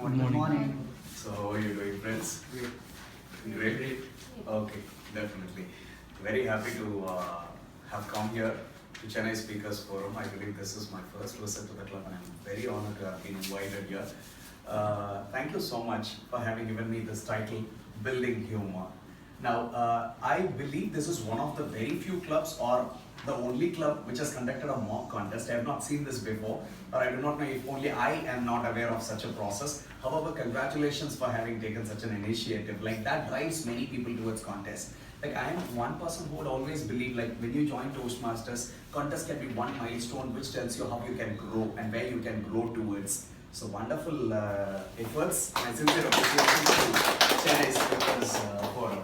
Good morning. So how are you doing, friends? Great. Okay, definitely. Very happy to have come here to Chennai Speakers Forum. I believe this is my first visit to the club and I'm very honored to have been invited here. Thank you so much for having given me this title, Building Humor. Now, I believe this is one of the very few clubs or the only club which has conducted a mock contest. I have not seen this before, or I do not know if only I am not aware of such a process. However, congratulations for having taken such an initiative. Like that drives many people towards contest. Like I am one person who would always believe like when you join Toastmasters, contest can be one milestone which tells you how you can grow and where you can grow towards. So wonderful efforts and sincere appreciation to Chennai Speakers Forum.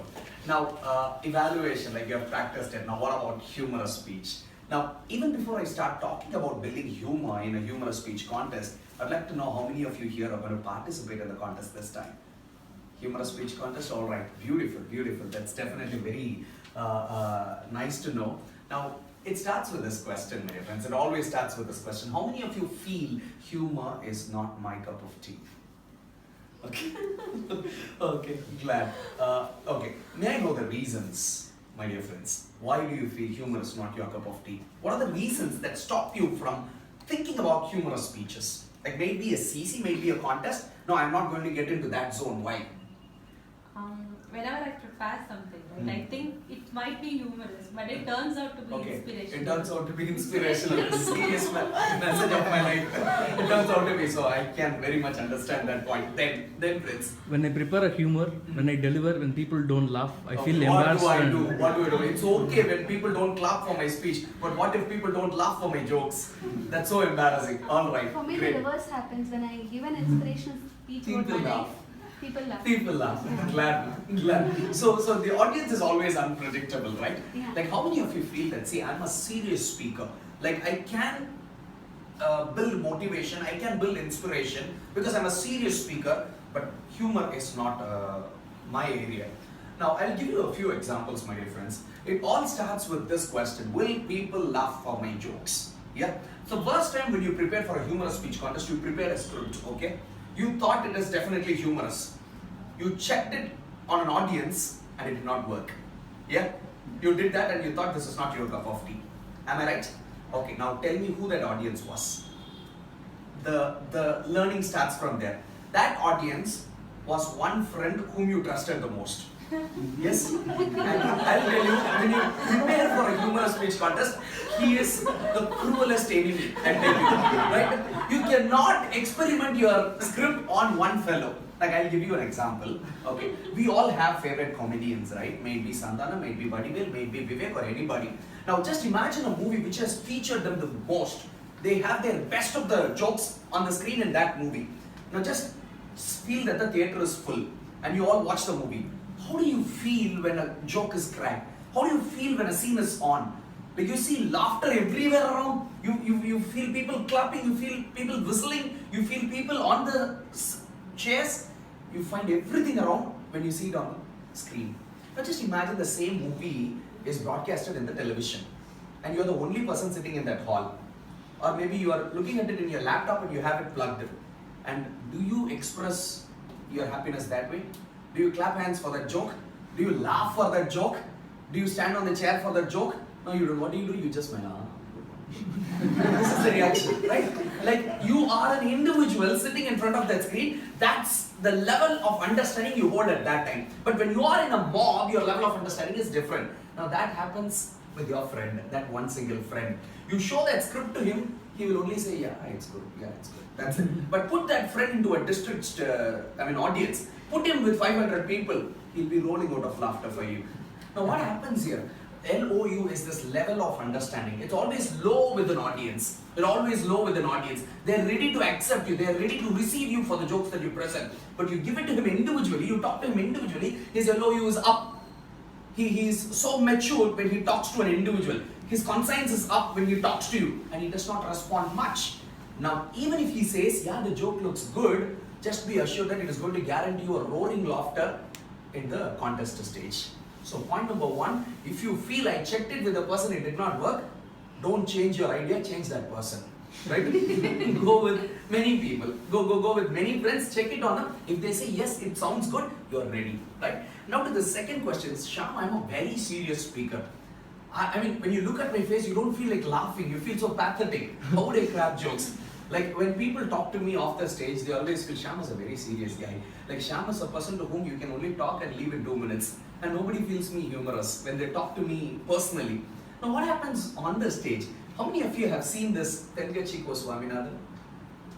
Now, evaluation, like you have practiced it. Now, what about humorous speech? Now, even before I start talking about building humor in a humorous speech contest, I'd like to know how many of you here are going to participate in the contest this time. Humorous speech contest, all right, beautiful, beautiful. That's definitely very nice to know. Now, it starts with this question, my dear friends. It always starts with this question. How many of you feel humor is not my cup of tea? Okay. Okay, glad. Okay, may I know the reasons, my dear friends? Why do you feel humor is not your cup of tea? What are the reasons that stop you from thinking about humorous speeches? Like maybe a CC, maybe a contest? No, I'm not going to get into that zone. Why? Whenever I prepare something, right, I think it might be humorous, but it turns out to be inspirational. It turns out to be inspirational. Serious message of my life. It turns out to be so. I can very much understand that point. Then Prince. When I prepare a humor, when I deliver, when people don't laugh, I feel What embarrassed. What do I do? It's okay when people don't clap for my speech, but what if people don't laugh for my jokes? That's so embarrassing. All right. For me, great. the reverse happens when I give an inspirational speech about People my laugh. life. People laugh. People laugh. Glad. So the audience is always unpredictable, right? Yeah. Like how many of you feel that? See, I'm a serious speaker. Like I can build motivation, I can build inspiration because I'm a serious speaker, but humor is not my area. Now, I'll give you a few examples, my dear friends. It all starts with this question: will people laugh for my jokes? Yeah. So first time when you prepare for a humorous speech contest, you prepare a script, okay? You thought it is definitely humorous. You checked it on an audience and it did not work. Yeah? You did that and you thought this is not your cup of tea. Am I right? Okay, now tell me who that audience was. The learning starts from there. That audience was one friend whom you trusted the most. Yes? And I'll tell you, when you prepare for a humorous speech contest, he is the cruelest enemy. I tell you, right? You cannot experiment your script on one fellow. Like I'll give you an example. Okay, we all have favorite comedians, right? Maybe Santana, maybe Vadivel, maybe Vivek or anybody. Now just imagine a movie which has featured them the most. They have their best of the jokes on the screen in that movie. Now just feel that the theatre is full and you all watch the movie. How do you feel when a joke is cracked? How do you feel when a scene is on? Like you see laughter everywhere around. You feel people clapping, you feel people whistling, you feel people on the chairs. You find everything around when you see it on the screen. Now just imagine the same movie is broadcasted in the television and you're the only person sitting in that hall. Or maybe you are looking at it in your laptop and you have it plugged in. And do you express your happiness that way? Do you clap hands for that joke? Do you laugh for that joke? Do you stand on the chair for that joke? No, you don't. What do? You just smile. This is the reaction, right? Like you are an individual sitting in front of that screen. That's the level of understanding you hold at that time. But when you are in a mob, your level of understanding is different. Now that happens with your friend, that one single friend. You show that script to him, he will only say, yeah, it's good, yeah, it's good. That's it. But put that friend into a district, audience. Put him with 500 people, he'll be rolling out of laughter for you. Now what happens here? LOU is this level of understanding. It's always low with an audience. It's always low with an audience. They're ready to accept you. They're ready to receive you for the jokes that you present. But you give it to him individually, you talk to him individually, his LOU is up. He is so mature when he talks to an individual. His conscience is up when he talks to you and he does not respond much. Now, even if he says, yeah, the joke looks good, just be assured that it is going to guarantee you a roaring laughter in the contest stage. So point number one, if you feel I checked it with a person, it did not work, don't change your idea, change that person. right? Go with many people. Go with many friends. Check it on them. If they say yes, it sounds good, you're ready, right? Now to the second question, Shyam, I'm a very serious speaker. I mean, when you look at my face, you don't feel like laughing. You feel so pathetic. How would I crack jokes? Like when people talk to me off the stage, they always feel Shyam is a very serious guy. Like Shyam is a person to whom you can only talk and leave in 2 minutes. And nobody feels me humorous when they talk to me personally. Now what happens on the stage? How many of you have seen this Tengachi Swaminathan?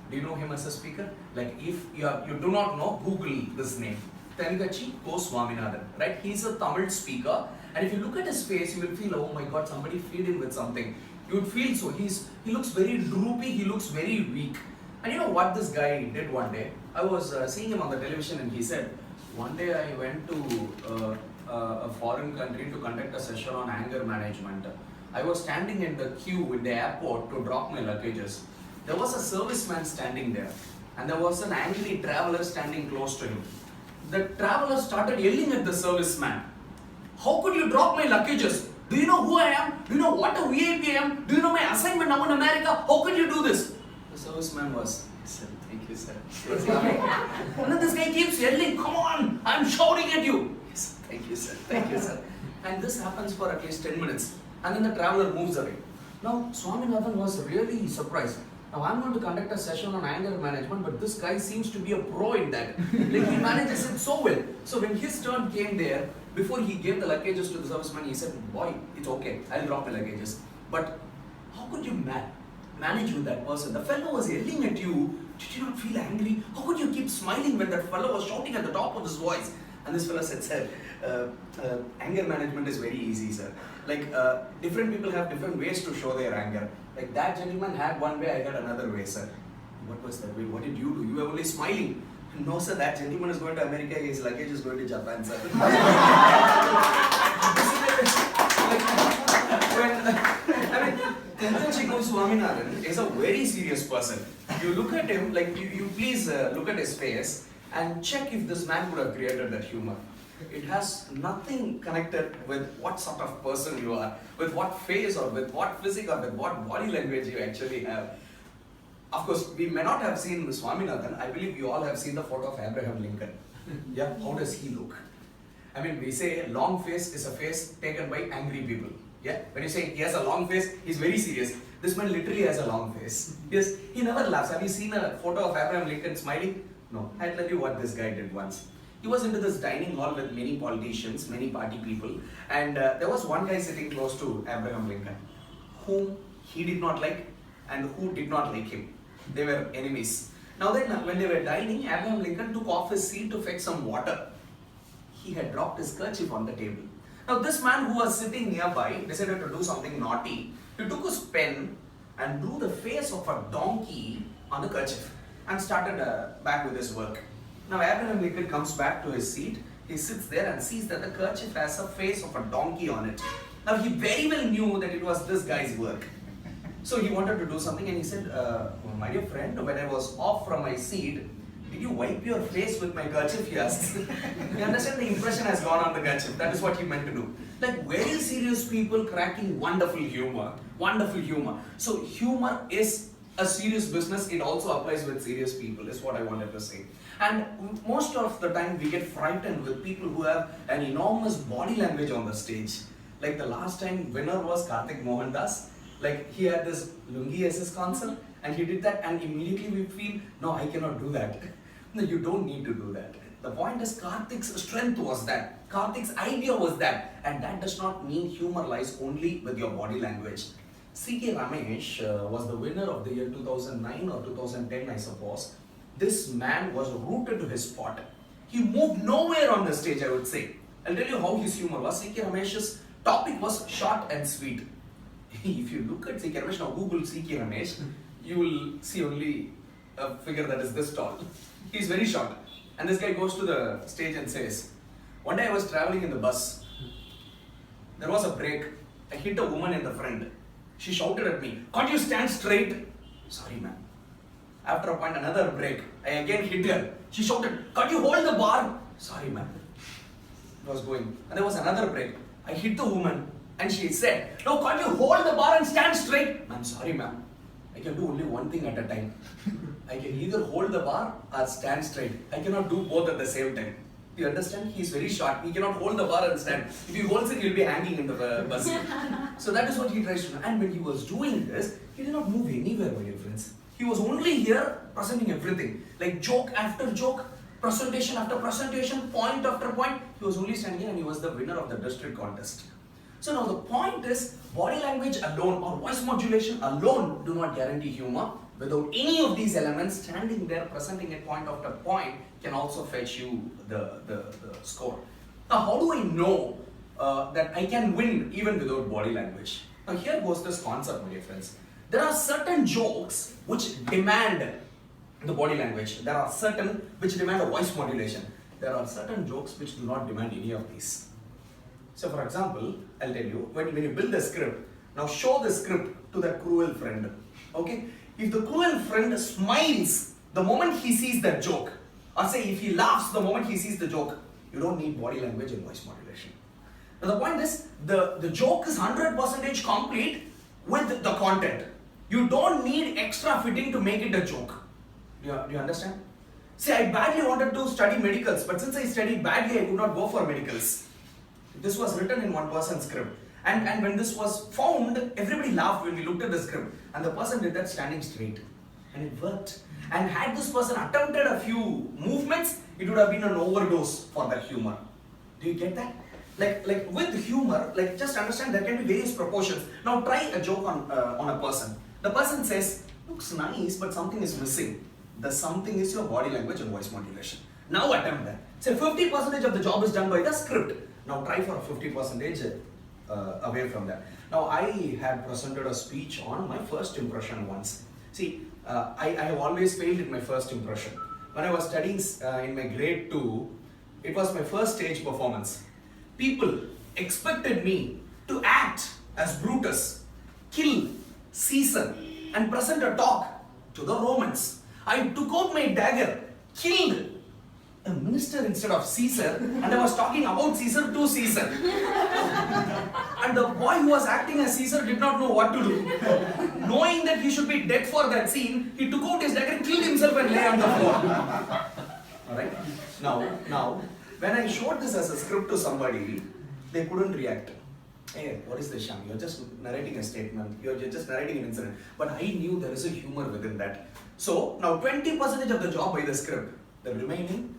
Do you know him as a speaker? Like if you do not know, Google this name. Tengachi Swaminathan, right? He's a Tamil speaker. And if you look at his face, you will feel, oh my God, somebody feed him with something. You would feel so. He looks very droopy, he looks very weak. And you know what this guy did one day? I was seeing him on the television and he said, one day I went to a foreign country to conduct a session on anger management. I was standing in the queue in the airport to drop my luggages. There was a serviceman standing there and there was an angry traveler standing close to him. The traveler started yelling at the serviceman. How could you drop my luggages? Do you know who I am? Do you know what a VIP I am? Do you know my assignment now in America? How could you do this? The serviceman was, sir, thank you, sir. And then this guy keeps yelling, come on, I'm shouting at you. Yes, thank you, sir. Thank you, sir. And this happens for at least 10 minutes. And then the traveler moves away. Now, Swaminathan was really surprised. Now, I'm going to conduct a session on anger management, but this guy seems to be a pro in that. Like, he manages it so well. So, when his turn came there, before he gave the luggages to the serviceman, he said, boy, it's okay, I'll drop my luggages. But how could you manage with that person? The fellow was yelling at you. Did you not feel angry? How could you keep smiling when that fellow was shouting at the top of his voice? And this fellow said, sir, anger management is very easy, sir. Like, different people have different ways to show their anger. Like, that gentleman had one way, I had another way, sir. What was that way? What did you do? You were only smiling. No, sir, that gentleman is going to America, his luggage is going to Japan, sir. Tengachi Swaminathan is a very serious person. You look at him, like, you please look at his face and check if this man would have created that humor. It has nothing connected with what sort of person you are, with what face or with what physique or with what body language you actually have. Of course, we may not have seen Swaminathan. I believe you all have seen the photo of Abraham Lincoln. Yeah, how does he look? I mean, we say long face is a face taken by angry people. Yeah, when you say he has a long face, he's very serious. This man literally has a long face. Yes, he never laughs. Have you seen a photo of Abraham Lincoln smiling? No. I'll tell you what this guy did once. He was into this dining hall with many politicians, many party people, and there was one guy sitting close to Abraham Lincoln, whom he did not like and who did not like him. They were enemies. Now then, when they were dining, Abraham Lincoln took off his seat to fetch some water. He had dropped his kerchief on the table. Now this man who was sitting nearby decided to do something naughty. He took his pen and drew the face of a donkey on the kerchief and started back with his work. Now Abraham Lincoln comes back to his seat. He sits there and sees that the kerchief has a face of a donkey on it. Now he very well knew that it was this guy's work. So he wanted to do something and he said, my dear friend, when I was off from my seat, did you wipe your face with my kerchief? He asked. You understand, the impression has gone on the kerchief. That is what he meant to do. Like very serious people cracking wonderful humor. Wonderful humor. So humor is a serious business. It also applies with serious people, is what I wanted to say. And most of the time we get frightened with people who have an enormous body language on the stage. Like the last time winner was Karthik Mohandas. Like he had this lungi as his concert and he did that and immediately we feel, no, I cannot do that. No, you don't need to do that. The point is Karthik's strength was that. Karthik's idea was that. And that does not mean humor lies only with your body language. C.K. Ramesh was the winner of the year 2009 or 2010, I suppose. This man was rooted to his spot. He moved nowhere on the stage, I would say. I'll tell you how his humor was. C.K. Ramesh's topic was short and sweet. If you look at C.K. Ramesh, now Google C.K. Ramesh, you will see only a figure that is this tall. He's very short. And this guy goes to the stage and says, one day I was traveling in the bus. There was a break. I hit a woman in the front. She shouted at me, can't you stand straight? Sorry, ma'am. After a point, another break. I again hit her. She shouted, can't you hold the bar? Sorry, ma'am. It was going. And there was another break. I hit the woman and she said, no, can't you hold the bar and stand straight? Ma'am, sorry, ma'am. I can do only one thing at a time. I can either hold the bar or stand straight. I cannot do both at the same time. You understand? He's very short. He cannot hold the bar and stand. If he holds it, he'll be hanging in the bus. So that is what he tries to do. And when he was doing this, he did not move anywhere, my dear friends. He was only here presenting everything. Like joke after joke, presentation after presentation, point after point. He was only standing here and he was the winner of the district contest. So now the point is, body language alone or voice modulation alone do not guarantee humor. Without any of these elements, standing there presenting it point after point can also fetch you the score. Now how do I know that I can win even without body language? Now here goes this concept, my dear friends. There are certain jokes which demand the body language. There are certain which demand a voice modulation. There are certain jokes which do not demand any of these. So for example, I'll tell you, when you build a script, now show the script to that cruel friend. Okay? If the cruel friend smiles the moment he sees that joke, or say if he laughs the moment he sees the joke, you don't need body language and voice modulation. Now the point is, the joke is 100% complete with the content. You don't need extra fitting to make it a joke. Do you understand? See, I badly wanted to study medicals, but since I studied badly, I could not go for medicals. This was written in one person's script. And when this was found, everybody laughed when we looked at the script. And the person did that standing straight. And it worked. And had this person attempted a few movements, it would have been an overdose for that humor. Do you get that? Like with humor, like just understand there can be various proportions. Now try a joke on a person. The person says, looks nice, but something is missing. The something is your body language and voice modulation. Now attempt that. Say 50% of the job is done by the script. Now try for 50% away from that. Now I had presented a speech on my first impression once. See, I have always failed in my first impression. When I was studying in my grade 2, it was my first stage performance. People expected me to act as Brutus, kill Caesar, and present a talk to the Romans. I took out my dagger, killed a minister instead of Caesar, and I was talking about Caesar to Caesar. And the boy who was acting as Caesar did not know what to do. Knowing that he should be dead for that scene, he took out his dagger, killed himself, and lay on the floor. Alright? Now, when I showed this as a script to somebody, they couldn't react. Hey, what is this, Shyam? You're just narrating a statement. You're just narrating an incident. But I knew there is a humor within that. So, now 20% of the job by the script, the remaining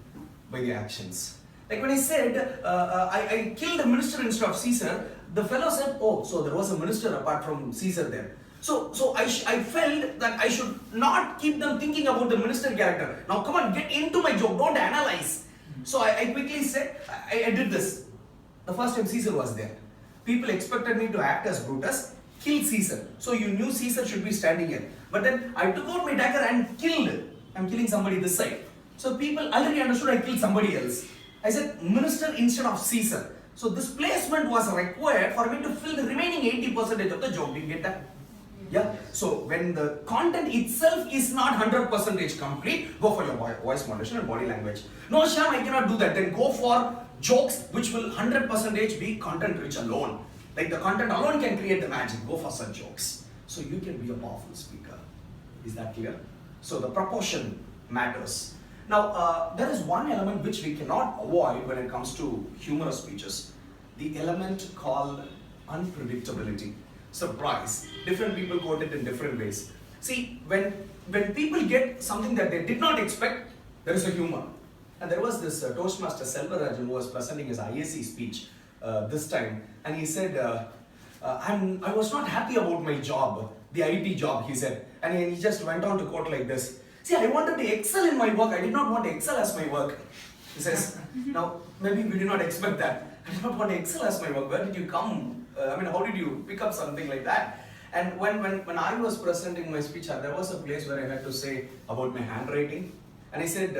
by the actions. Like when I said, I killed a minister instead of Caesar, the fellow said, oh, so there was a minister apart from Caesar there. So I felt that I should not keep them thinking about the minister character. Now come on, get into my joke, don't analyze. So I quickly said, I did this. The first time Caesar was there. People expected me to act as Brutus, kill Caesar. So you knew Caesar should be standing here. But then I took out my dagger and killed. I'm killing somebody this side. So people already understood I killed somebody else. I said minister instead of Caesar. So this placement was required for me to fill the remaining 80% of the joke. Did you get that? Yeah. So when the content itself is not 100% complete, go for your voice modulation and body language. No, Shyam, I cannot do that. Then go for jokes which will 100% be content rich alone. Like the content alone can create the magic. Go for such jokes. So you can be a powerful speaker. Is that clear? So the proportion matters. Now, there is one element which we cannot avoid when it comes to humorous speeches. The element called unpredictability. Surprise. Different people quote it in different ways. See, when people get something that they did not expect, there is a humor. And there was this Toastmaster Selvarajan who was presenting his ISC speech this time. And he said, I was not happy about my job, the IT job, he said. And he just went on to quote like this. See, I wanted to excel in my work. I did not want to excel as my work. He says, now, maybe we did not expect that. I did not want to excel as my work. Where did you come? How did you pick up something like that? And when I was presenting my speech, there was a place where I had to say about my handwriting. And I said,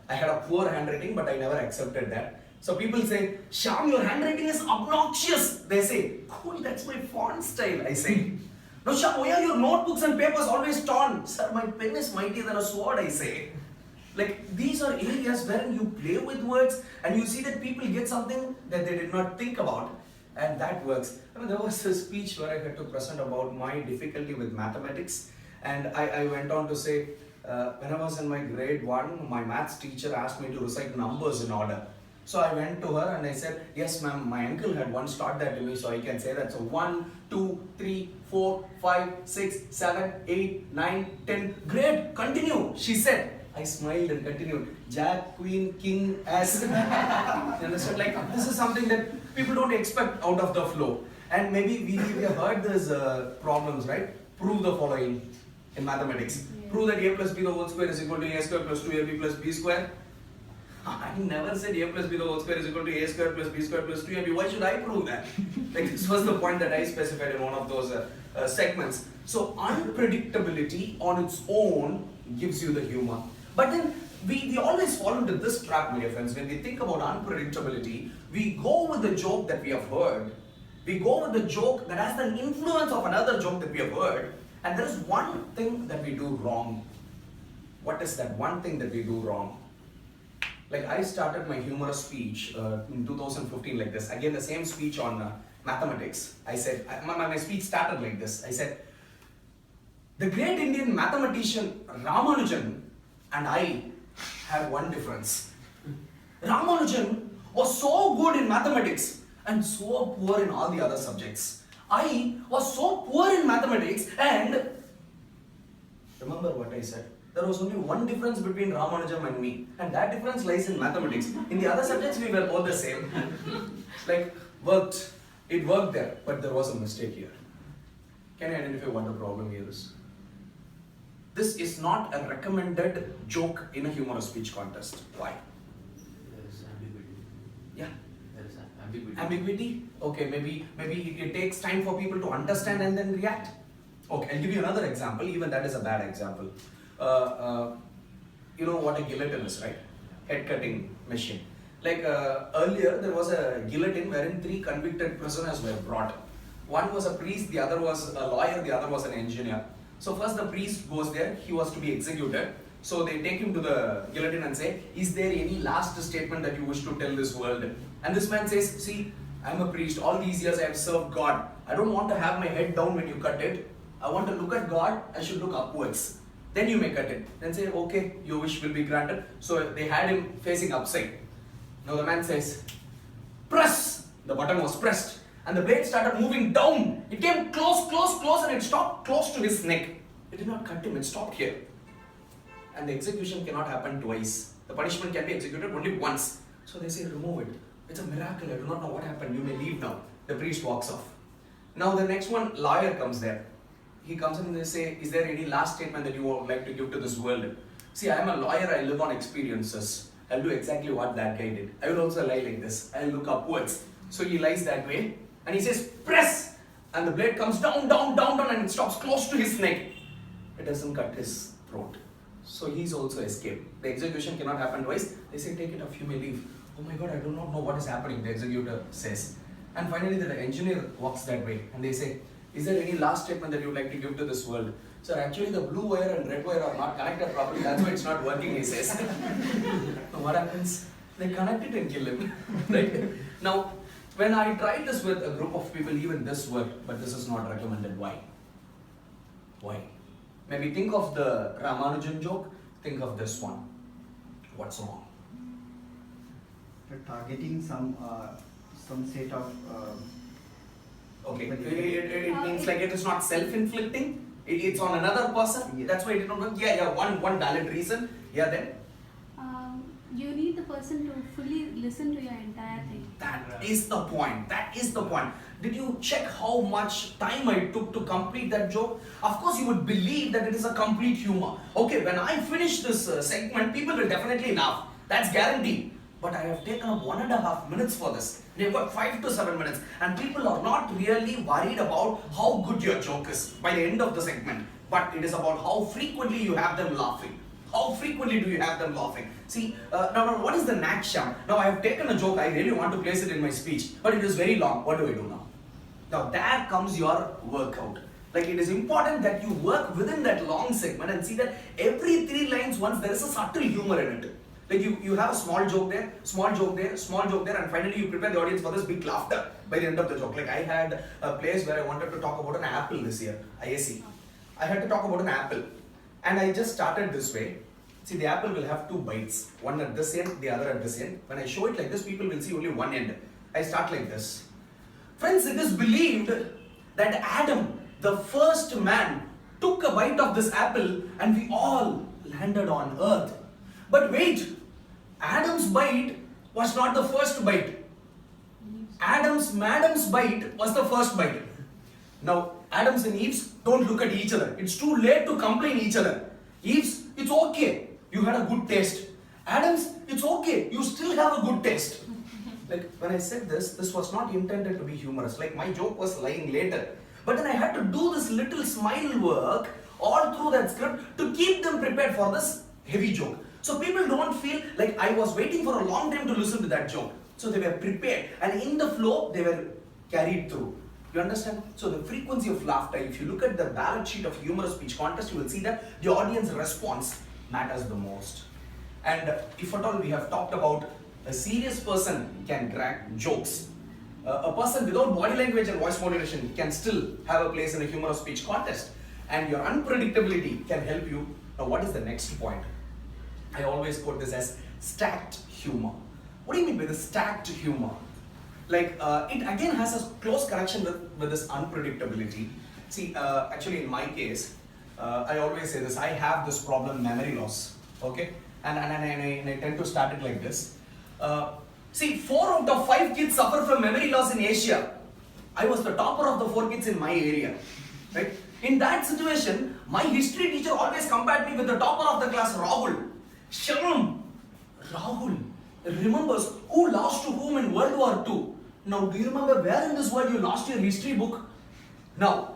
I had a poor handwriting, but I never accepted that. So people say, Shyam, your handwriting is obnoxious. They say, cool, that's my font style. I say, no, Shyam, why are your notebooks and papers always torn? Sir, my pen is mightier than a sword, I say. Like, these are areas where you play with words and you see that people get something that they did not think about. And that works. There was a speech where I had to present about my difficulty with mathematics. And I went on to say, when I was in my grade 1, my maths teacher asked me to recite numbers in order. So I went to her and I said, yes ma'am, my uncle had once taught that to me, so I can say that. So 1, 2, 3, 4, 5, 6, 7, 8, 9, 10. Great, continue, she said. I smiled and continued. Jack, Queen, King, As. You understand? Like, this is something that people don't expect out of the flow. And maybe we have heard these problems, right? Prove the following in mathematics. Yeah. Prove that a plus b the whole square is equal to a square plus 2ab plus b square. I never said a plus b the whole square is equal to a square plus b square plus 2ab. Why should I prove that? Like, this was the point that I specified in one of those segments. So unpredictability on its own gives you the humor. But then we always fall into this trap, my dear friends. When we think about unpredictability, we go with the joke that we have heard. We go with the joke that has the influence of another joke that we have heard. And there is one thing that we do wrong. What is that one thing that we do wrong? Like, I started my humorous speech in 2015 like this. Again, the same speech on mathematics. I said, my speech started like this. I said, the great Indian mathematician Ramanujan and I had one difference. Ramanujan was so good in mathematics and so poor in all the other subjects. I was so poor in mathematics, and remember what I said. There was only one difference between Ramanujan and me, and that difference lies in mathematics. In the other subjects, we were both the same. Like, worked. It worked there, but there was a mistake here. Can you identify what the problem here is? This is not a recommended joke in a humorous speech contest. Why? There is ambiguity. Yeah. There is ambiguity. Ambiguity? Okay, maybe it takes time for people to understand and then react. Okay, I'll give you another example. Even that is a bad example. You know what a guillotine is, right? Head cutting machine. Like, earlier there was a guillotine wherein 3 convicted prisoners were brought. One was a priest, the other was a lawyer, the other was an engineer. So first the priest goes there, he was to be executed. So they take him to the guillotine and say, is there any last statement that you wish to tell this world? And this man says, see, I'm a priest, all these years I have served God. I don't want to have my head down when you cut it. I want to look at God, I should look upwards. Then you may cut it. Then say, okay, your wish will be granted. So they had him facing upside. Now the man says, press! The button was pressed. And the blade started moving down. It came close, and it stopped close to his neck. It did not cut him, it stopped here. And the execution cannot happen twice. The punishment can be executed only once. So they say, remove it. It's a miracle, I do not know what happened, you may leave now. The priest walks off. Now the next one, lawyer comes there. He comes in and they say, is there any last statement that you would like to give to this world? See, I am a lawyer, I live on experiences. I'll do exactly what that guy did. I will also lie like this. I'll look upwards. So he lies that way. And he says, press! And the blade comes down, and it stops close to his neck. It doesn't cut his throat. So he's also escaped. The execution cannot happen twice. They say, take it off, you may leave. Oh my God, I do not know what is happening, the executor says. And finally the engineer walks that way. And they say, is there any last statement that you would like to give to this world? Sir, actually the blue wire and red wire are not connected properly. That's why it's not working, he says. So what happens? They connect it and kill him. Right? Now, when I tried this with a group of people, even this worked, but this is not recommended. Why? Why? Maybe think of the Ramanujan joke, think of this one. What's wrong? You're targeting some set of Okay, it means like it is not self-inflicting, it's on another person. Yes. That's why it did not work. Yeah, one valid reason. Yeah, then? You need the person to fully listen to your entire thing. That is the point. That is the point. Did you check how much time I took to complete that joke? Of course, you would believe that it is a complete humor. Okay, when I finish this segment, people will definitely laugh. That's guaranteed. But I have taken up 1.5 minutes for this. They've got 5 to 7 minutes. And people are not really worried about how good your joke is by the end of the segment. But it is about how frequently you have them laughing. How frequently do you have them laughing? See, now what is the Naksham? Now I have taken a joke, I really want to place it in my speech, but it is very long. What do I do now? Now there comes your workout. Like, it is important that you work within that long segment and see that every 3 lines once there is a subtle humor in it. Like you have a small joke there, small joke there, small joke there, and finally you prepare the audience for this big laughter by the end of the joke. Like, I had a place where I wanted to talk about an apple this year, ISC. I had to talk about an apple. And I just started this way. See, the apple will have two bites, one at this end, the other at this end. When I show it like this, people will see only one end. I start like this. Friends, it is believed that Adam, the first man, took a bite of this apple and we all landed on earth. But wait, Adam's bite was not the first bite. Madam's bite was the first bite. Now, Adam's and Eve's don't look at each other. It's too late to complain each other. Eve's, it's okay. You had a good taste. Adam's, it's okay. You still have a good taste. Like when I said this was not intended to be humorous. Like my joke was lying later. But then I had to do this little smile work all through that script to keep them prepared for this heavy joke. So people don't feel like I was waiting for a long time to listen to that joke. So they were prepared. And in the flow, they were carried through. You understand? So the frequency of laughter, if you look at the balance sheet of humorous speech contest, you will see that the audience response matters the most. And if at all we have talked about a serious person can crack jokes. A person without body language and voice modulation can still have a place in a humorous speech contest. And your unpredictability can help you. Now what is the next point? I always quote this as stacked humor. What do you mean by the stacked humor? Like it again has a close connection with this unpredictability. See, actually in my case, I always say this, I have this problem, memory loss, okay? And I tend to start it like this. See, 4 out of 5 kids suffer from memory loss in Asia. I was the topper of the 4 kids in my area, right? In that situation, my history teacher always compared me with the topper of the class, Rahul. Shyam, Rahul remembers who lost to whom in World War II. Now, do you remember where in this world you lost your history book? Now,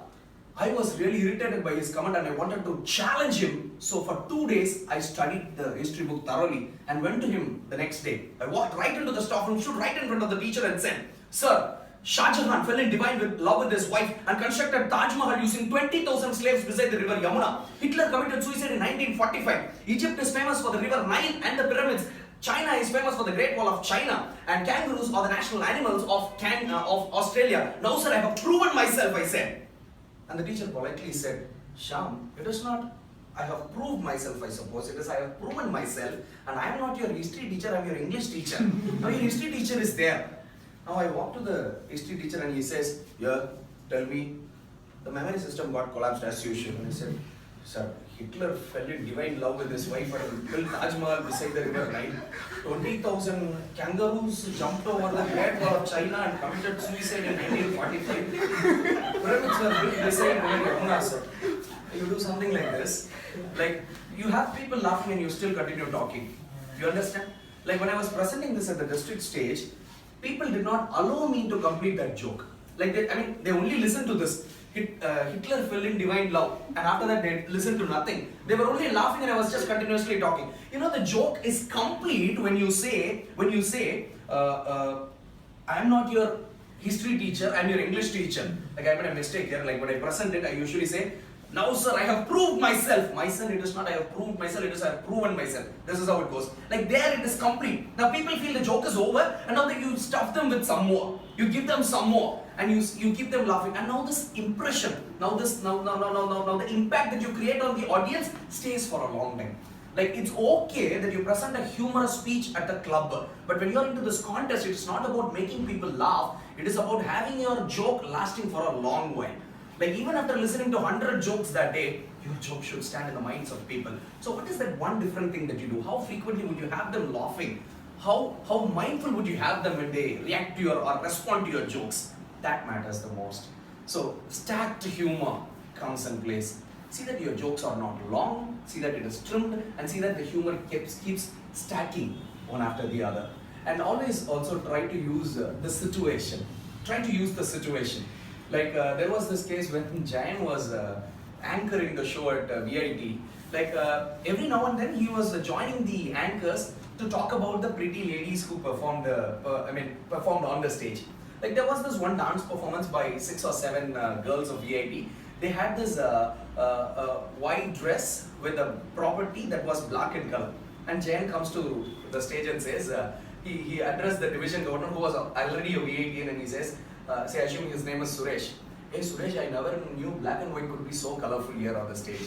I was really irritated by his comment and I wanted to challenge him. So for 2 days, I studied the history book thoroughly and went to him the next day. I walked right into the staff room, stood right in front of the teacher and said, "Sir, Shah Jahan fell in divine love with his wife and constructed Taj Mahal using 20,000 slaves beside the river Yamuna. Hitler committed suicide in 1945. Egypt is famous for the river Nile and the pyramids. China is famous for the Great Wall of China, and kangaroos are the national animals of Australia. Now, sir, I have proven myself," I said. And the teacher politely said, "Shyam, it is not I have proved myself, I suppose. It is I have proven myself, and I am not your history teacher, I am your English teacher. Now, your history teacher is there." Now, I walk to the history teacher and he says, "Yeah, tell me, the memory system got collapsed as usual." And I said, "Sir, Hitler fell in divine love with his wife and built Taj Mahal beside the river Nile. 20,000 kangaroos jumped over the Great Wall of China and committed suicide in 1945. Pyramids were built beside the river Yamuna, sir." You do something like this, like you have people laughing and you still continue talking. You understand? Like when I was presenting this at the district stage, people did not allow me to complete that joke. Like they only listened to this. Hitler fell in divine love, and after that they listened to nothing. They were only laughing and I was just continuously talking. You know, the joke is complete when you say, "I am not your history teacher, I am your English teacher." Like I made a mistake here. Like when I present it, I usually say, "Now, sir, I have proved myself." My son, it is not I have proved myself, it is I have proven myself. This is how it goes. Like there it is complete. Now people feel the joke is over, and now that you stuff them with some more. You give them some more, and you keep them laughing. And now this impression, now the impact that you create on the audience stays for a long time. Like it's okay that you present a humorous speech at the club, but when you are into this contest, it is not about making people laugh. It is about having your joke lasting for a long while. Like even after listening to 100 jokes that day, your joke should stand in the minds of people. So what is that one different thing that you do? How frequently would you have them laughing? How mindful would you have them when they react to your or respond to your jokes? That matters the most. So stacked humor comes in place. See that your jokes are not long, see that it is trimmed, and see that the humor keeps stacking one after the other. And always also try to use the situation. Try to use the situation. Like there was this case when Jayan was anchoring the show at VIT. Like every now and then he was joining the anchors to talk about the pretty ladies who performed on the stage. Like there was this one dance performance by 6 or 7 girls of VIT. They had this white dress with a property that was black in color. And Jayan comes to the stage and says, he addressed the division governor who was already a VIT, and he says, assuming his name is Suresh. hey Suresh, I never knew black and white could be so colorful here on the stage.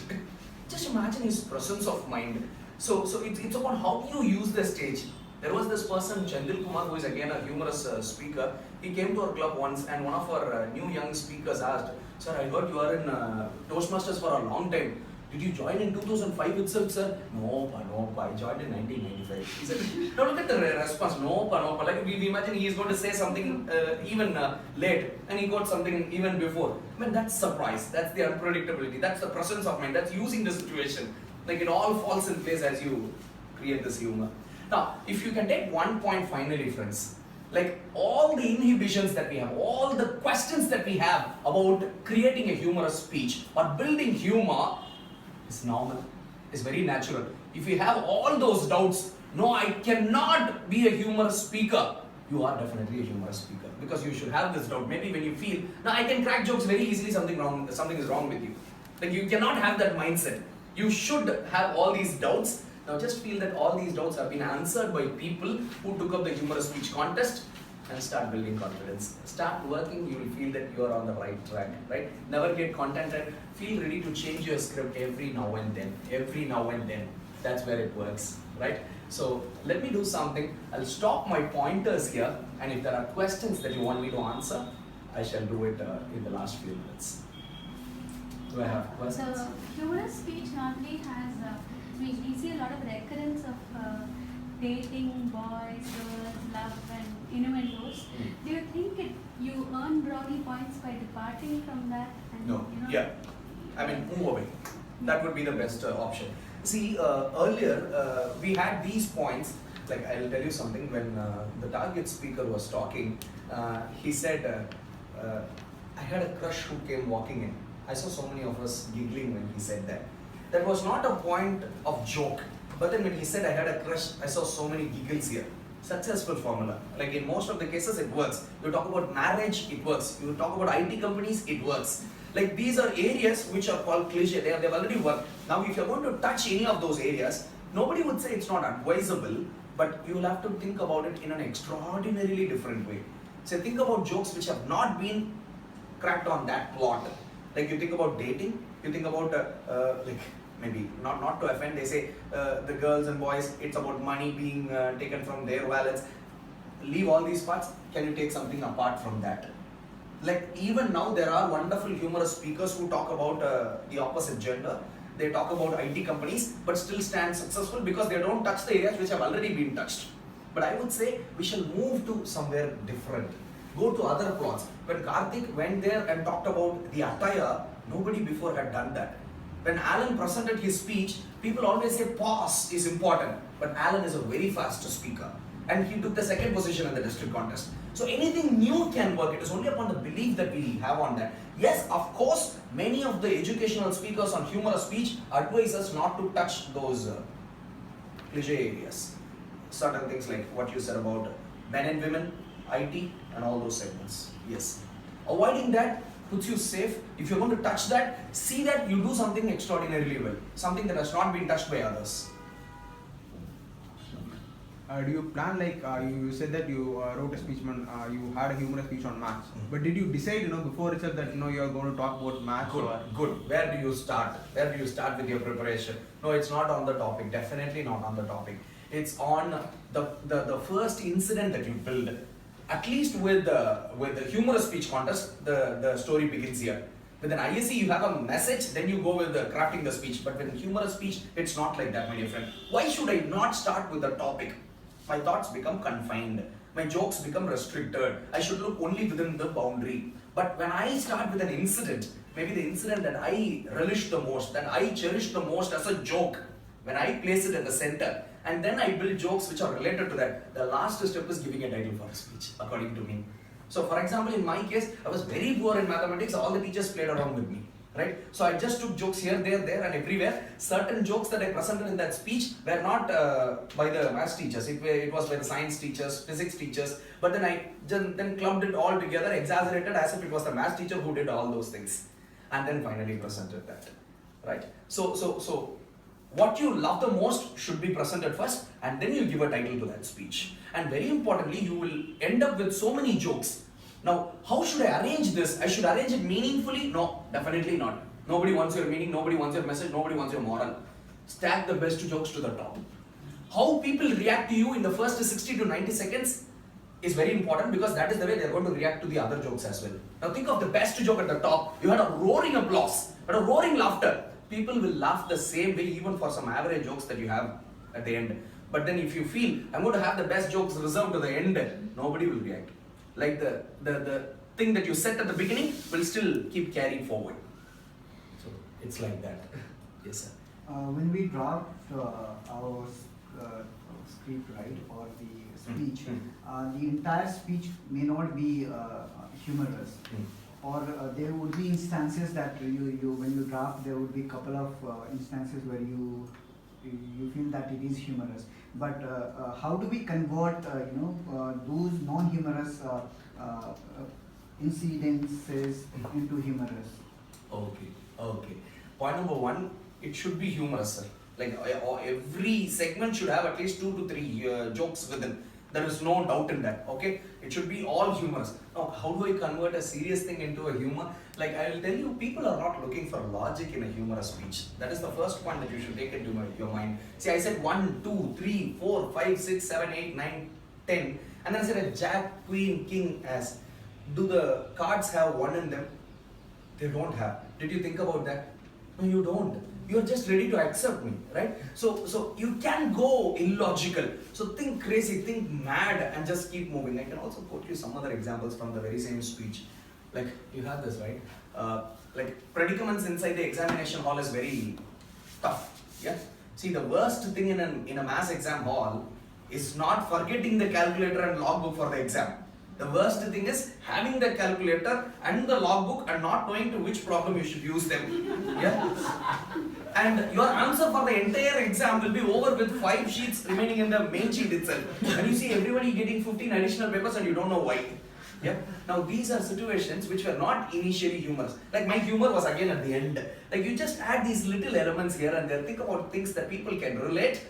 Just imagine his presence of mind. So it's about how you use the stage. There was this person, Chandil Kumar, who is again a humorous speaker. He came to our club once and one of our new young speakers asked, sir, I heard you are in Toastmasters for a long time. Did you join in 2005 itself, sir? No, I joined in 1995. He said, now look at the response. No. Like we imagine he is going to say something even late and he got something even before. I mean, that's surprise. That's the unpredictability. That's the presence of mind. That's using the situation. Like it all falls in place as you create this humor. Now, if you can take one point finally, friends, like all the inhibitions that we have, all the questions that we have about creating a humorous speech or building humor is normal, is very natural. If you have all those doubts, no, I cannot be a humorous speaker, you are definitely a humorous speaker because you should have this doubt. Maybe when you feel, now I can crack jokes very easily, something is wrong with you. Like you cannot have that mindset. You should have all these doubts. Now just feel that all these doubts have been answered by people who took up the humorous speech contest and start building confidence. Start working, you will feel that you are on the right track, right? Never get contented. Feel ready to change your script every now and then. Every now and then. That's where it works, right? So let me do something. I'll stop my pointers here, and if there are questions that you want me to answer, I shall do it in the last few minutes. Do I have questions? The humorous speech normally has, we see a lot of recurrence of dating, boys, girls, love, and innuendos. Do you think you earn brownie points by departing from that? And, No. you know, Yeah. I mean, move away. That would be the best option. See, earlier we had these points. Like I'll tell you something. When the target speaker was talking, he said, "I had a crush who came walking in." I saw so many of us giggling when he said that. That was not a point of joke. But then when he said, "I had a crush," I saw so many giggles here. Successful formula. Like in most of the cases, it works. You talk about marriage, it works. You talk about IT companies, it works. Like these are areas which are called cliche. They've already worked. Now, if you're going to touch any of those areas, nobody would say it's not advisable, but you will have to think about it in an extraordinarily different way. So think about jokes which have not been cracked on that plot. Like you think about dating, you think about like maybe not to offend, they say the girls and boys, it's about money being taken from their wallets. Leave all these parts. Can you take something apart from that? Like even now there are wonderful humorous speakers who talk about the opposite gender. They talk about IT companies but still stand successful because they don't touch the areas which have already been touched. But I would say we shall move to somewhere different. Go to other plots. When Karthik went there and talked about the attire, nobody before had done that. When Alan presented his speech, people always say pause is important. But Alan is a very fast speaker. And he took the second position in the district contest. So anything new can work. It is only upon the belief that we have on that. Yes, of course, many of the educational speakers on humorous speech advise us not to touch those cliche areas. Certain things like what you said about men and women, IT, and all those segments. Yes. Avoiding that puts you safe. If you're going to touch that, see that you do something extraordinarily well. Something that has not been touched by others. Do you plan, like you said that you wrote a speech, you had a humorous speech on maths, but did you decide, before itself that you are going to talk about maths? Good. Where do you start? Where do you start with your preparation? No, it's not on the topic. Definitely not on the topic. It's on the first incident that you build. At least with the humorous speech contest, the story begins here. With an ISC, you have a message, then you go with the crafting the speech. But with humorous speech, it's not like that, my dear friend. Why should I not start with the topic? My thoughts become confined. My jokes become restricted. I should look only within the boundary. But when I start with an incident, maybe the incident that I relish the most, that I cherish the most as a joke, when I place it at the center, and then I build jokes which are related to that, the last step is giving a title for a speech, according to me. So for example, in my case, I was very poor in mathematics, all the teachers played around with me. Right? So I just took jokes here, there and everywhere. Certain jokes that I presented in that speech were not by the maths teachers, it was by the science teachers, physics teachers, but then I then clubbed it all together, exaggerated as if it was the maths teacher who did all those things. And then finally presented that. Right? So what you love the most should be presented first, and then you give a title to that speech. And very importantly, you will end up with so many jokes. Now, how should I arrange this? I should arrange it meaningfully? No, definitely not. Nobody wants your meaning, nobody wants your message, nobody wants your moral. Stack the best jokes to the top. How people react to you in the first 60 to 90 seconds is very important, because that is the way they are going to react to the other jokes as well. Now think of the best joke at the top. You had a roaring applause, but a roaring laughter. People will laugh the same way even for some average jokes that you have at the end. But then if you feel, I'm going to have the best jokes reserved to the end, nobody will react. Like the thing that you set at the beginning will still keep carrying forward. So it's like that. Yes, sir. When we draft our script, right, or the speech, the entire speech may not be humorous, or there would be instances that you when you draft, there would be a couple of instances where you feel that it is humorous. But how do we convert those non-humorous incidences into humorous? Okay. Point number one, it should be humorous, sir. Like every segment should have at least 2 to 3 jokes within. There is no doubt in that. Okay, it should be all humorous. Now, how do I convert a serious thing into a humor? Like I will tell you, people are not looking for logic in a humorous speech. That is the first point that you should take into your mind. See, I said 1, 2, 3, 4, 5, 6, 7, 8, 9, 10, and then I said a jack, queen, king, as. Do the cards have 1 in them? They don't have. Did you think about that? No, you don't. You're just ready to accept me, right? So you can go illogical. So think crazy, think mad, and just keep moving. I can also quote you some other examples from the very same speech. Like you have this, right? Like predicaments inside the examination hall is very tough. Yeah. See, the worst thing in a mass exam hall is not forgetting the calculator and logbook for the exam. The worst thing is having the calculator and the logbook and not knowing to which problem you should use them. Yeah? And your answer for the entire exam will be over with 5 sheets remaining in the main sheet itself. And you see everybody getting 15 additional papers and you don't know why. Yeah? Now these are situations which were not initially humorous. Like my humor was again at the end. Like you just add these little elements here and there. Think about things that people can relate.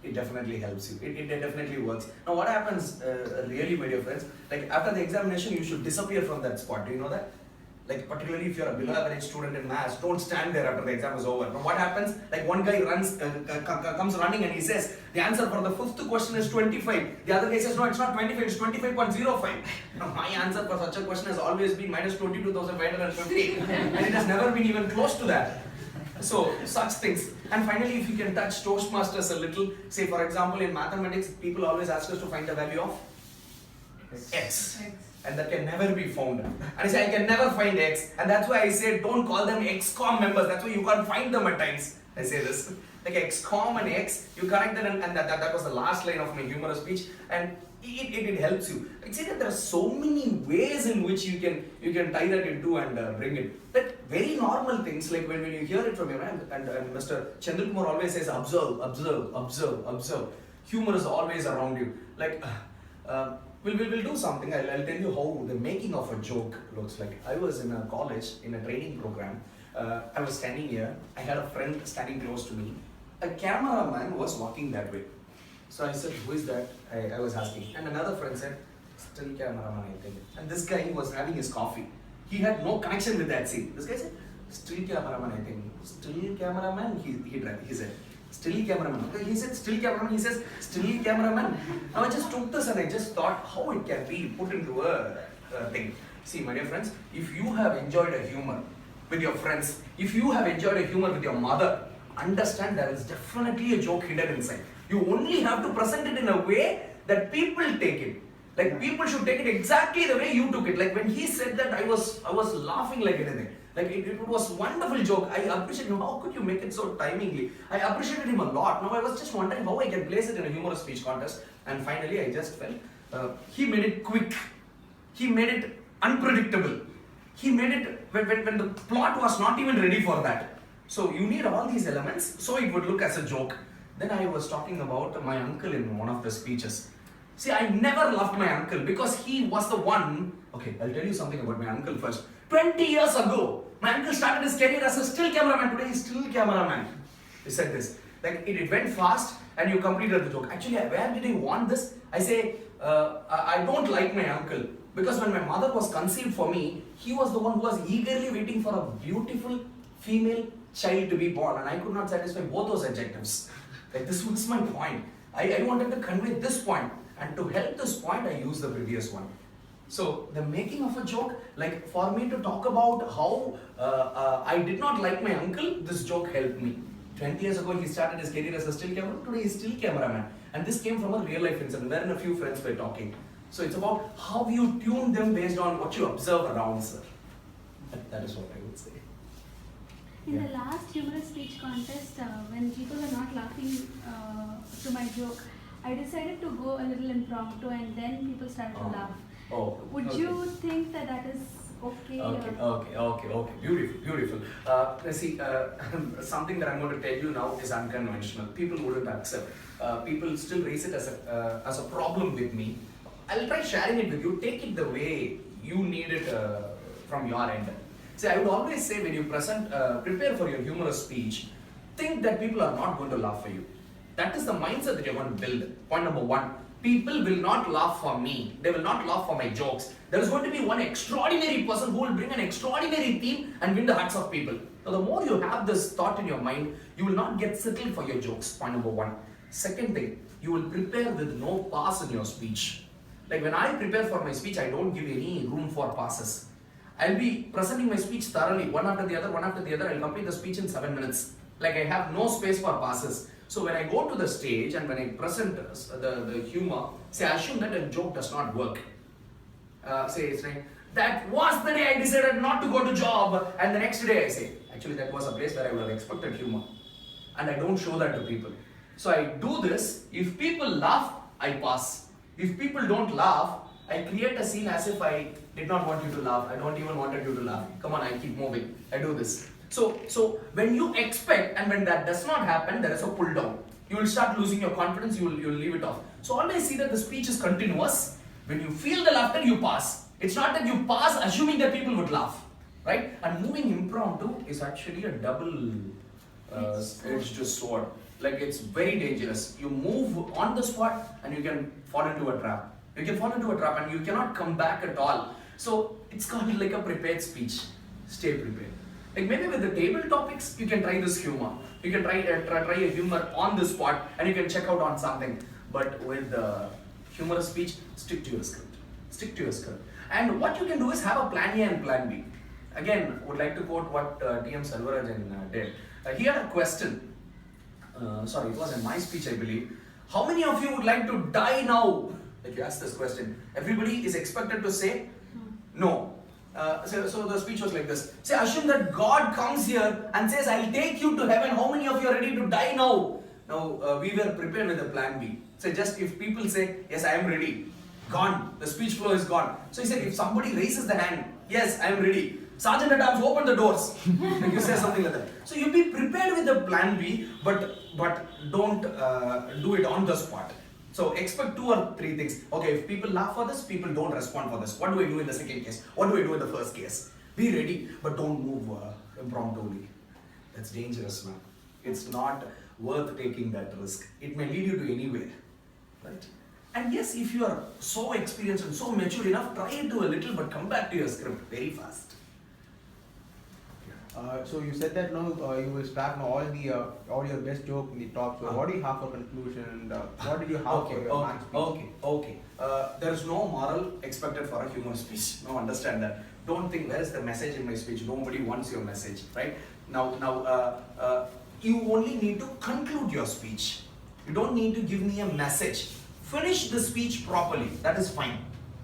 It definitely helps you. It definitely works. Now what happens really, my dear friends, like after the examination you should disappear from that spot. Do you know that? Like particularly if you're a below average student in maths, don't stand there after the exam is over. Now what happens? Like one guy comes running and he says, the answer for the 5th question is 25. The other guy says, no, it's not 25, it's 25.05. Now my answer for such a question has always been minus 22,550. And it has never been even close to that. So, such things. And finally, if you can touch Toastmasters a little, say for example in mathematics, people always ask us to find the value of x. And that can never be found. And I say, I can never find x. And that's why I say, don't call them XCOM members. That's why you can't find them at times. I say this. Like XCOM and X, you connect it, and that was the last line of my humorous speech. And it helps you. I say that there are so many ways in which you can tie that into and bring it. That very normal things, like when you hear it from your man, and Mr. Chandrakumar always says, observe, observe, observe, observe. Humor is always around you. Like, we'll do something. I'll tell you how the making of a joke looks like. I was in a college, in a training program. I was standing here. I had a friend standing close to me. A cameraman was walking that way. So I said, who is that? I was asking. And another friend said, still cameraman, I think. And this guy was having his coffee. He had no connection with that scene. This guy said, still cameraman, I think. Still cameraman? He said, still cameraman. Okay, he said, still cameraman. He says, still cameraman. Now I just took this and I just thought how it can be put into a thing. See, my dear friends, if you have enjoyed a humor with your friends, if you have enjoyed a humor with your mother, understand there is definitely a joke hidden inside. You only have to present it in a way that people take it. Like people should take it exactly the way you took it. Like when he said that, I was laughing like anything. Like it was a wonderful joke. I appreciate him. How could you make it so timingly? I appreciated him a lot. Now I was just wondering how I can place it in a humorous speech contest. And finally I just felt, he made it quick. He made it unpredictable. He made it when the plot was not even ready for that. So you need all these elements so it would look as a joke. Then I was talking about my uncle in one of the speeches. See, I never loved my uncle because he was the one. Okay, I'll tell you something about my uncle first. 20 years ago, my uncle started his career as a still cameraman. Today he's still cameraman. He said this. Like it went fast and you completed the joke. Actually, where did he want this? I say, I don't like my uncle. Because when my mother was conceived for me, he was the one who was eagerly waiting for a beautiful female child to be born, and I could not satisfy both those adjectives. Like, this was my point. I wanted to convey this point, and to help this point, I used the previous one. So, the making of a joke, like for me to talk about how I did not like my uncle, this joke helped me. 20 years ago, he started his career as a still camera. Today, he's still cameraman. And this came from a real life incident wherein a few friends were talking. So, it's about how you tune them based on what you observe around, sir. That is what I would say. In Yeah. the last humorous speech contest, when people were not laughing to my joke, I decided to go a little impromptu, and then people started to laugh. Oh, Would okay. you think that that is okay? Okay. Beautiful. See, something that I'm going to tell you now is unconventional. People wouldn't accept. People still raise it as a problem with me. I'll try sharing it with you. Take it the way you need it from your end. See, I would always say when you prepare for your humorous speech, think that people are not going to laugh for you. That is the mindset that you're going to build. Point number one. People will not laugh for me. They will not laugh for my jokes. There is going to be one extraordinary person who will bring an extraordinary theme and win the hearts of people. Now, the more you have this thought in your mind, you will not get settled for your jokes. Point number one. Second thing, you will prepare with no pass in your speech. Like when I prepare for my speech, I don't give any room for passes. I'll be presenting my speech thoroughly, one after the other. I'll complete the speech in 7 minutes. Like I have no space for passes. So when I go to the stage and when I present the humor, say I assume that a joke does not work. Say it's like, that was the day I decided not to go to job, and the next day I say, actually that was a place where I would have expected humor. And I don't show that to people. So I do this. If people laugh, I pass. If people don't laugh, I create a scene as if I did not want you to laugh. I don't even wanted you to laugh. Come on, I keep moving. I do this. So when you expect and when that does not happen, there is a pull down. You will start losing your confidence. You will leave it off. So always see that the speech is continuous. When you feel the laughter, you pass. It's not that you pass assuming that people would laugh, right? And moving impromptu is actually a double-edged sword. Like it's very dangerous. You move on the spot and you can fall into a trap. You can fall into a trap and you cannot come back at all. So it's called like a prepared speech. Stay prepared. Like maybe with the table topics, you can try this humor. You can try a humor on the spot and you can check out on something. But with the humorous speech, stick to your script. Stick to your script. And what you can do is have a plan A and plan B. Again, would like to quote what T.M. Selvarajan did. He had a question. Sorry, it was in my speech, I believe. How many of you would like to die now? Like you asked this question. Everybody is expected to say no. So the speech was like this. Say, assume that God comes here and says, I'll take you to heaven. How many of you are ready to die now? Now, we were prepared with a plan B. So just if people say, yes, I am ready. Gone. The speech flow is gone. So he said, if somebody raises the hand, yes, I am ready. Sergeant at Arms, open the doors. Like you say something like that. So you be prepared with the plan B, but don't do it on the spot. So expect 2 or 3 things. Okay, if people laugh for this, people don't respond for this. What do I do in the second case? What do I do in the first case? Be ready, but don't move impromptu. That's dangerous, man. It's not worth taking that risk. It may lead you to anywhere, right? And yes, if you are so experienced and so mature enough, try it to a little, but come back to your script very fast. So you said that you will start all your best joke in the top. So what do you have for conclusion? And what did you have for your max speech? Okay. There is no moral expected for a human speech. No, understand that. Don't think where is the message in my speech. Nobody wants your message, right? Now, you only need to conclude your speech. You don't need to give me a message. Finish the speech properly. That is fine.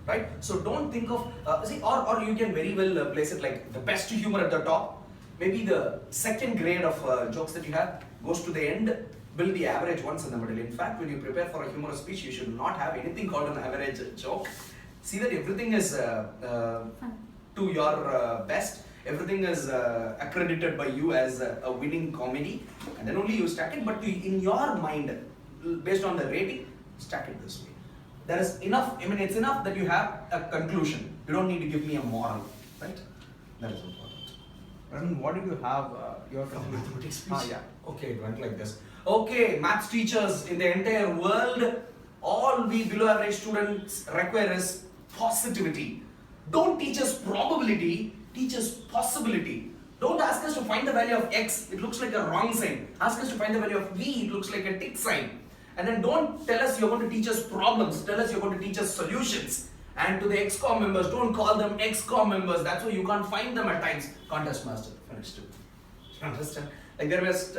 Right? So don't think of, or you can very well place it like the best humor at the top. Maybe the second grade of jokes that you have goes to the end, build the average ones in the middle. In fact, when you prepare for a humorous speech, you should not have anything called an average joke. See that everything is to your best. Everything is accredited by you as a winning comedy. And then only you stack it, but in your mind, based on the rating, stack it this way. There is enough, it's enough that you have a conclusion. You don't need to give me a moral, right? That is important. And what did you have your Mathematics speech? Yeah. Okay, it went like this. Okay, maths teachers in the entire world, all we below average students require is positivity. Don't teach us probability, teach us possibility. Don't ask us to find the value of x, it looks like a wrong sign. Ask us to find the value of v, it looks like a tick sign. And then don't tell us you're going to teach us problems, tell us you're going to teach us solutions. And to the XCOM members, don't call them XCOM members, that's why you can't find them at times. Contest master, finished it. Understand? Like there was,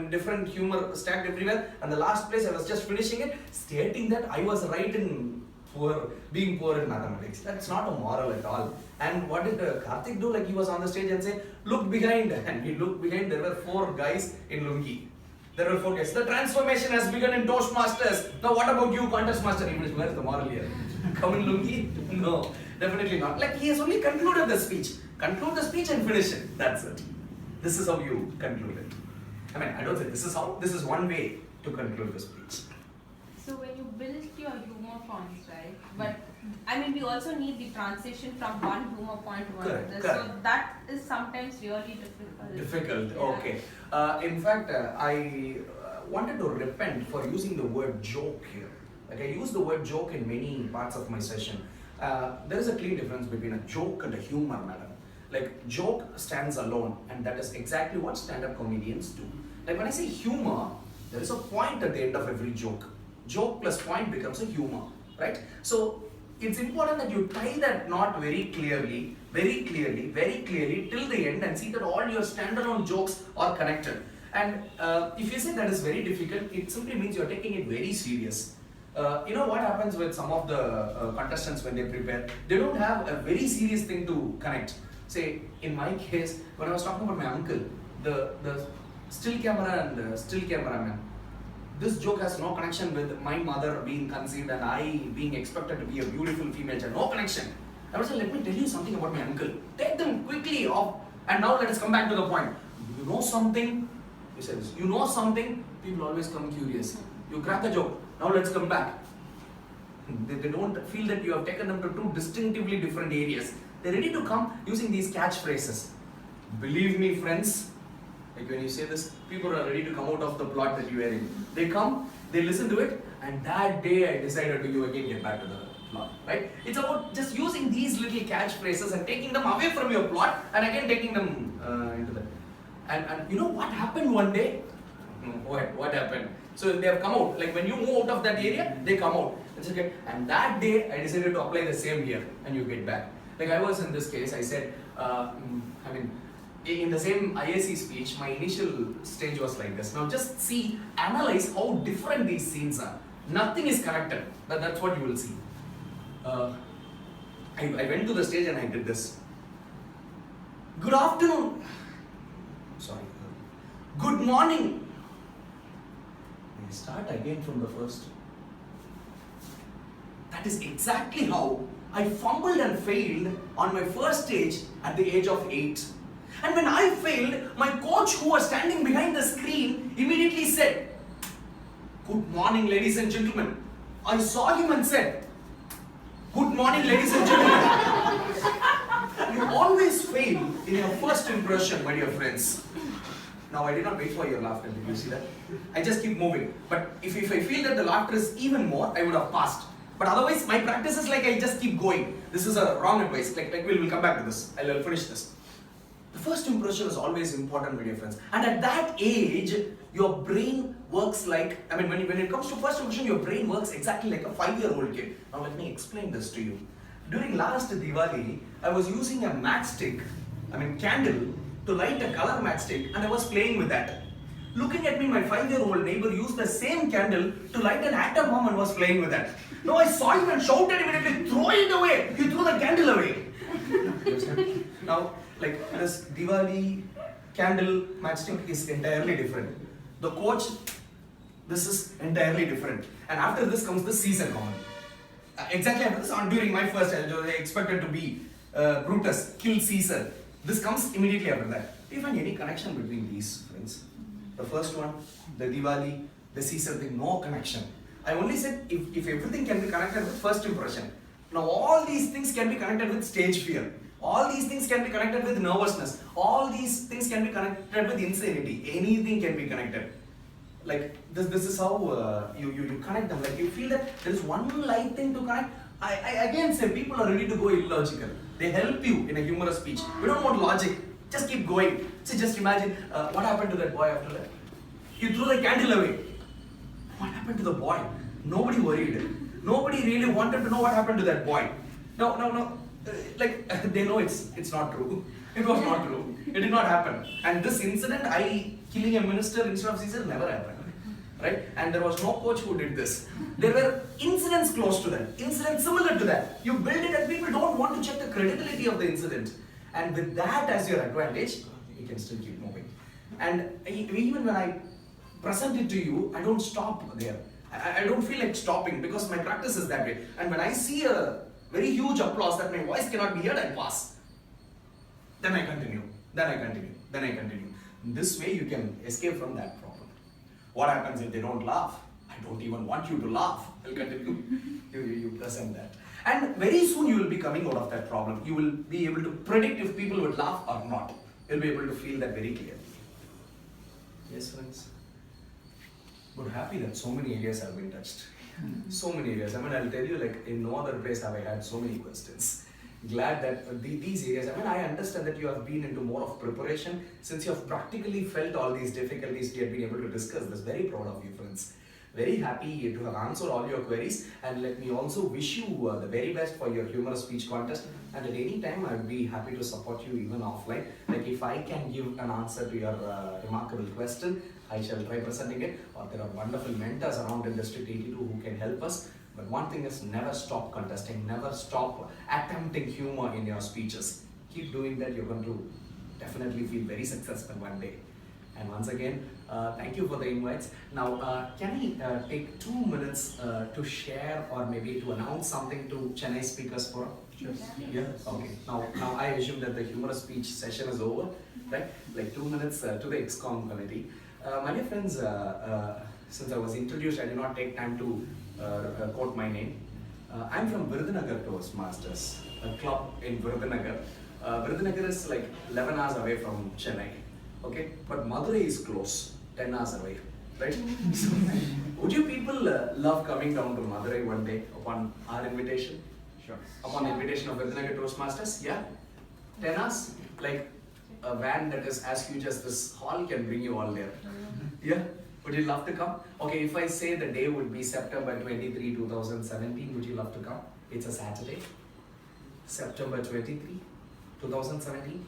different humor stacked everywhere, and the last place I was just finishing it, stating that I was right in being poor in mathematics. That's not a moral at all. And what did Karthik do? Like he was on the stage and say, look behind, and he looked behind. There were 4 guys in lungi. There were 4 guys. The transformation has begun in Toastmasters. Now what about you, contest master? Where is the moral here? Come in lungi? No, definitely not. Like he has only concluded the speech. Conclude the speech and finish it. That's it. This is how you conclude it. I don't say this is how. This is one way to conclude the speech. So when you build your humor points, right? But we also need the transition from one humor point to Correct, another. correct. So that is sometimes really difficult. Difficult, Yeah. okay. In fact, I wanted to repent for using the word joke here. Like I use the word joke in many parts of my session. There is a clear difference between a joke and a humor, madam. Like joke stands alone, and that is exactly what stand-up comedians do. Like when I say humor, there is a point at the end of every joke. Joke plus point becomes a humor, right? So it's important that you tie that knot very clearly till the end and see that all your standalone jokes are connected. And if you say that is very difficult, it simply means you're taking it very serious. You know what happens with some of the contestants when they prepare? They don't have a very serious thing to connect. Say, in my case, when I was talking about my uncle, the still camera and the still cameraman, this joke has no connection with my mother being conceived and I being expected to be a beautiful female child. No connection. I would say, let me tell you something about my uncle. Take them quickly off. And now let us come back to the point. You know something? You say this. You know something? People always come curious. You crack a joke. Now let's come back. They don't feel that you have taken them to 2 distinctively different areas. They're ready to come using these catchphrases. Believe me, friends. Like when you say this, people are ready to come out of the plot that you are in. They come, they listen to it, and that day I decided to you again get back to the plot. Right? It's about just using these little catchphrases and taking them away from your plot and again taking them into the. And you know what happened one day? What happened? So they have come out. Like when you move out of that area, they come out. It's okay. And that day I decided to apply the same here, and you get back. Like I was in this case, I said, in the same IAC speech, my initial stage was like this. Now just see, analyze how different these scenes are. Nothing is connected. That's what you will see. I went to the stage and I did this. Good afternoon. Sorry. Good morning. I start again from the first. That is exactly how I fumbled and failed on my first stage at the age of 8. And when I failed, my coach who was standing behind the screen immediately said, "Good morning, ladies and gentlemen." I saw him and said, "Good morning, ladies and gentlemen." You always fail in your first impression, my dear friends. Now I did not wait for your laughter, did you see that? I just keep moving. But if I feel that the laughter is even more, I would have passed. But otherwise, my practice is like I just keep going. This is a wrong advice. Like we'll come back to this. I'll finish this. The first impression is always important, my dear friends. And at that age, your brain works like, when it comes to first impression, your brain works exactly like a 5-year-old kid. Now let me explain this to you. During last Diwali, I was using a matchstick, candle, to light a color matchstick, and I was playing with that. Looking at me, my 5-year-old neighbor used the same candle to light an atom bomb and was playing with that. Now I saw him and shouted immediately, "Throw it away!" He threw the candle away. Now, like this Diwali candle matchstick is entirely different. The coach, this is entirely different. And after this comes the Caesar command. Exactly after this, during my first, I expected to be Brutus, kill Caesar. This comes immediately after that. Do you find any connection between these, friends? The first one, the Diwali, the Caesar thing, no connection. I only said if everything can be connected with first impression. Now all these things can be connected with stage fear. All these things can be connected with nervousness. All these things can be connected with insanity. Anything can be connected. Like this is how you connect them. Like you feel that there is one light thing to connect, I again say people are ready to go illogical. They help you in a humorous speech. We don't want logic. Just keep going. See, just imagine what happened to that boy after that. He threw the candle away. What happened to the boy? Nobody worried. Nobody really wanted to know what happened to that boy. No. Like they know it's not true. It was not true. It did not happen. And this incident, killing a minister instead of Caesar, never happened. Right? And there was no coach who did this. There were incidents close to that, incidents similar to that. You build it and people don't want to check the credibility of the incident. And with that as your advantage, you can still keep moving. And even when I present it to you, I don't stop there. I don't feel like stopping because my practice is that way. And when I see a very huge applause that my voice cannot be heard, I pass. Then I continue. Then I continue. This way you can escape from that problem. What happens if they don't laugh? I don't even want you to laugh. I'll continue. You present that. And very soon you will be coming out of that problem. You will be able to predict if people would laugh or not. You'll be able to feel that very clearly. Yes, friends? But happy that so many areas have been touched. So many areas. I mean, I'll tell you, like, in no other place have I had so many questions. Glad that these areas, I mean, I understand that you have been into more of preparation since you have practically felt all these difficulties you have been able to discuss this. Very proud of you, friends. Very happy to have answered all your queries, and let me also wish you the very best for your humorous speech contest. And at any time, I would be happy to support you even offline. Like if I can give an answer to your remarkable question, I shall try presenting it. Or there are wonderful mentors around in District 82 who can help us. But one thing is, never stop contesting, never stop attempting humor in your speeches. Keep doing that, you're going to definitely feel very successful one day. And once again, thank you for the invites. Now, can we take 2 minutes to share or maybe to announce something to Chennai Speakers Forum? Sure. Yeah? Okay. Now I assume that the humorous speech session is over, right? Like 2 minutes to the ExCom committee. My dear friends, since I was introduced, I did not take time to quote my name. I'm from Virudhunagar Toastmasters, a club in Virudhunagar. Virudhunagar is like 11 hours away from Chennai, okay? But Madurai is close, 10 hours away, right? So, would you people love coming down to Madurai one day upon our invitation? Sure. Upon the invitation of Virudhunagar Toastmasters, yeah? 10 hours? Like a van that is as huge as this hall can bring you all there. Yeah? Would you love to come? Okay, if I say the day would be September 23, 2017, would you love to come? It's a Saturday. September 23, 2017.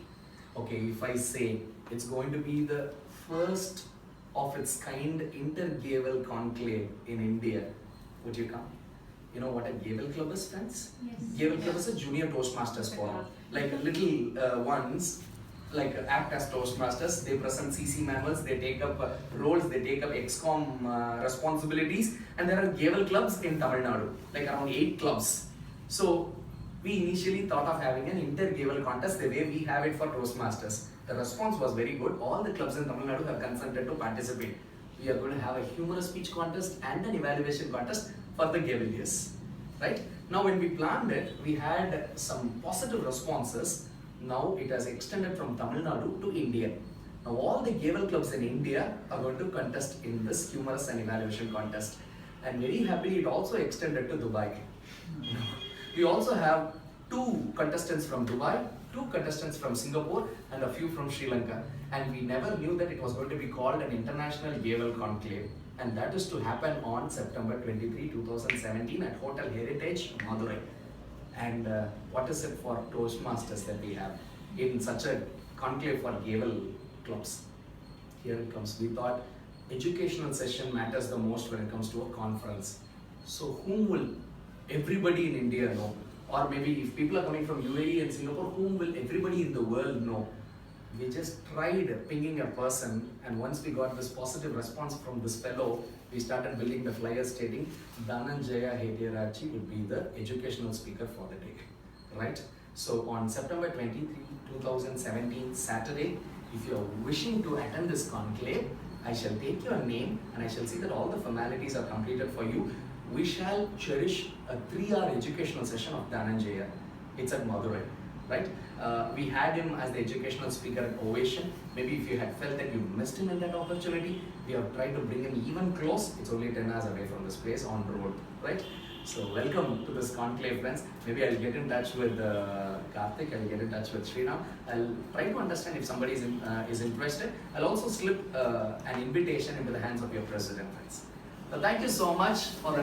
Okay, if I say it's going to be the first of its kind inter-Gavel conclave in India, would you come? You know what a Gavel Club is, friends? Yes. Gavel Club is a junior Toastmasters forum. Like little ones, like act as Toastmasters, they present CC manuals, they take up roles, they take up ExCom responsibilities, and there are Gavel clubs in Tamil Nadu, like around 8 clubs. So we initially thought of having an inter-Gavel contest the way we have it for Toastmasters. The response was very good. All the clubs in Tamil Nadu have consented to participate. We are going to have a humorous speech contest and an evaluation contest for the Gaveliers, right? Now when we planned it, we had some positive responses. Now it has extended from Tamil Nadu to India. Now all the Gavel clubs in India are going to contest in this humorous and evaluation contest. And very happily it also extended to Dubai. We also have 2 contestants from Dubai, 2 contestants from Singapore, and a few from Sri Lanka. And we never knew that it was going to be called an International Gavel Conclave. And that is to happen on September 23, 2017 at Hotel Heritage, Madurai. And what is it for Toastmasters that we have in such a conclave for Gavel clubs? Here it comes. We thought educational session matters the most when it comes to a conference. So whom will everybody in India know? Or maybe if people are coming from UAE and Singapore, whom will everybody in the world know? We just tried pinging a person, and once we got this positive response from this fellow, we started building the flyer stating Dhananjaya Hetirachi would be the educational speaker for the day, right? So on September 23, 2017, Saturday, if you are wishing to attend this conclave, I shall take your name and I shall see that all the formalities are completed for you. We shall cherish a 3-hour educational session of Dhananjaya. It's at Madurai, right? We had him as the educational speaker at Ovation. Maybe if you had felt that you missed him in that opportunity, we have tried to bring him even close. It's only 10 hours away from this place on the road, right? So welcome to this conclave, friends. Maybe I'll get in touch with Karthik. I'll get in touch with Srinath. I'll try to understand if somebody is interested. I'll also slip an invitation into the hands of your president, friends. So thank you so much for the